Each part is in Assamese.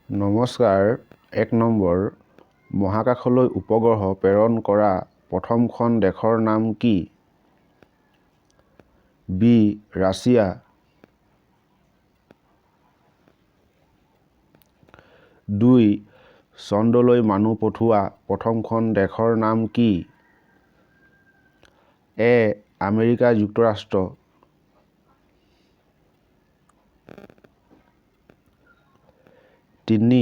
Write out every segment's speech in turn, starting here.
নমস্কাৰ। ১ নম্বৰ, মহাকাশলৈ উপগ্ৰহ প্ৰেৰণ কৰা প্ৰথমখন দেশৰ নাম কি? বি. ৰাছিয়া। ২. চন্দ্ৰলৈ মানুহ পঠোৱা প্ৰথমখন দেশৰ নাম কি? এ. আমেৰিকা যুক্তৰাষ্ট্ৰ। ৩.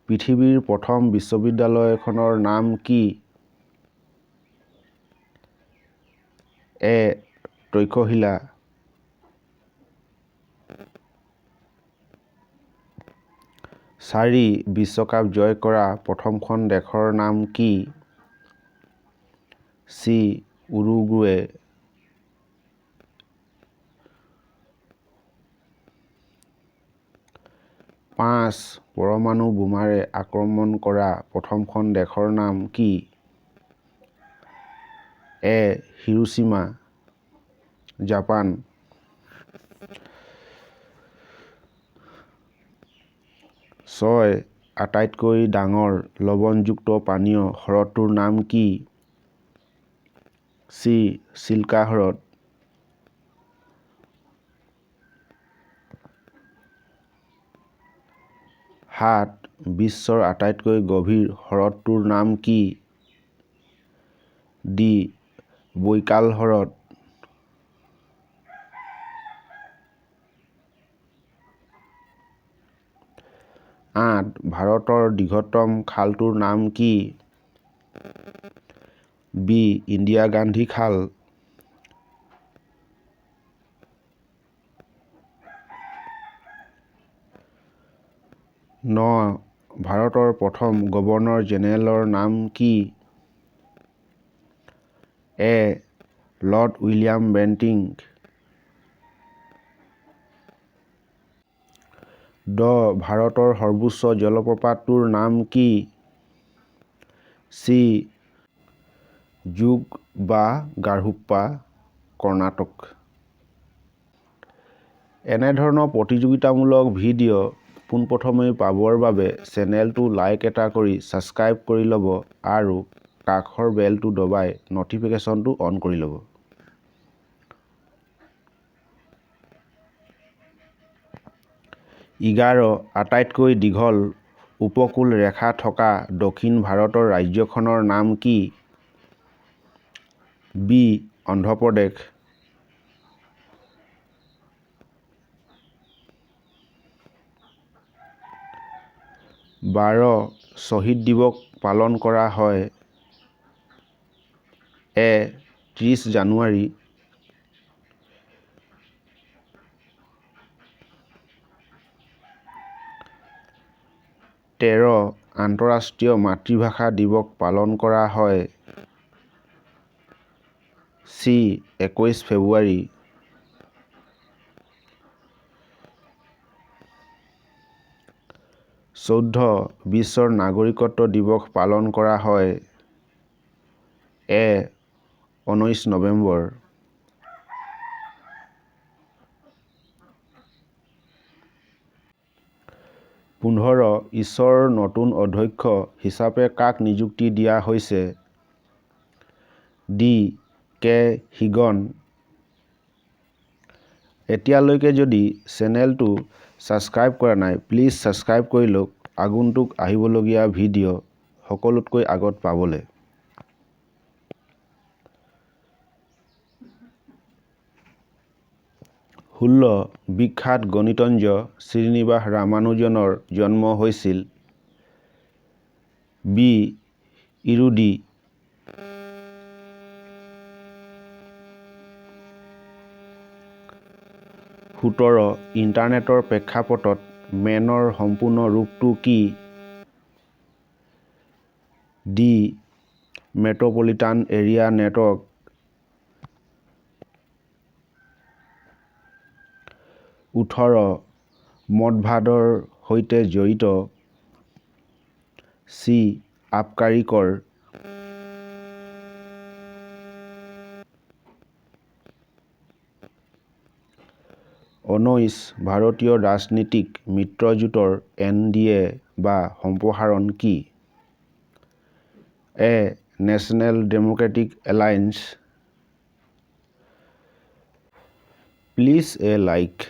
পৃথিৱীৰ প্ৰথম বিশ্ববিদ্যালয়খনৰ নাম কি? এ. তক্ষশিলা। ৪. বিশ্বকাপ জয় কৰা প্ৰথমখন দেশৰ নাম কি? চি. উৰুগুৱে। ৫. পৰমাণু বোমাৰে আক্ৰমণ কৰা প্ৰথমখন দেশৰ নাম কি? এ. Hiroshima, Japan. ৬. আটাইতকৈ ডাঙৰ লৱণযুক্ত পানীয় হ্ৰদটোৰ নাম কি? চি. চিল্কা হ্ৰদ। ৭. বিশ্বৰ আটাইতকৈ গভীৰ হ্ৰদটোৰ নাম কি? ডি. বৈকাল হ্ৰদ। ৮. ভাৰতৰ দীৰ্ঘতম খালটোৰ নাম কি? বি. ইন্দিৰা গান্ধী খাল। ৯. ভাৰতৰ প্ৰথম গভৰ্ণৰ জেনেৰেলৰ নাম কি? এ. Lord William Bentinck. ১০. ভাৰতৰ সৰ্বোচ্চ জলপ্ৰপাতটোৰ নাম কি? চি. যোগ বা গাৰ্হোপ্পা, কৰ্ণাটক। এনেধৰণৰ প্ৰতিযোগিতামূলক ভিডিঅ' পোনপ্ৰথমে পাবৰ বাবে চেনেলটো লাইক এটা কৰি ছাবস্ক্ৰাইব কৰি ল'ব আৰু কাষৰ বেলটো দবাই ন'টিফিকেশ্যনটো অন কৰি ল'ব। ১১. আটাইতকৈ দীঘল উপকূল ৰেখা থকা দক্ষিণ ভাৰতৰ ৰাজ্যখনৰ নাম কি? বি. অন্ধ্ৰ প্ৰদেশ। ১২. শ্বহীদ দিৱস পালন কৰা হয়। এ. ৩০ জানুৱাৰী। ১৩. আন্তঃৰাষ্ট্ৰীয় মাতৃভাষা দিৱস পালন কৰা হয়। চি. ২১ ফেব্ৰুৱাৰী। ১৪. বিশ্ব নাগৰিকত্ব দিৱস পালন কৰা হয়। এ. ১৯ নৱেম্বৰ। ১৫. ঈশ্বৰৰ নতুন অধ্যক্ষ হিচাপে কাক নিযুক্তি দিয়া হৈছে? ডি. কে. হিগন। এতিয়ালৈকে যদি চেনেলটো ছাবস্ক্ৰাইব কৰা নাই, প্লিজ ছাবস্ক্ৰাইব কৰি লওক আগন্তুক আহিবলগীয়া ভিডিঅ' সকলোতকৈ আগত পাবলৈ। ১৬. বিখ্যাত গণিতজ্ঞ শ্ৰীনিবাস ৰামানুজনৰ জন্ম হৈছিল। বি. ইৰুডি। ১৭. ইণ্টাৰনেটৰ প্ৰেক্ষাপটত মেনৰ সম্পূৰ্ণ ৰূপটো কি? ডি. Metropolitan area network. ১৮. মতবাদৰ সৈতে জড়িত। চি. আবকাৰী কৰ। ১৯. 19 ভাৰতীয় ৰাজনীতিক মিত্ৰজোঁটৰ NDA বা সম্প্ৰসাৰণ কি? A. National Democratic alliance. Please a like.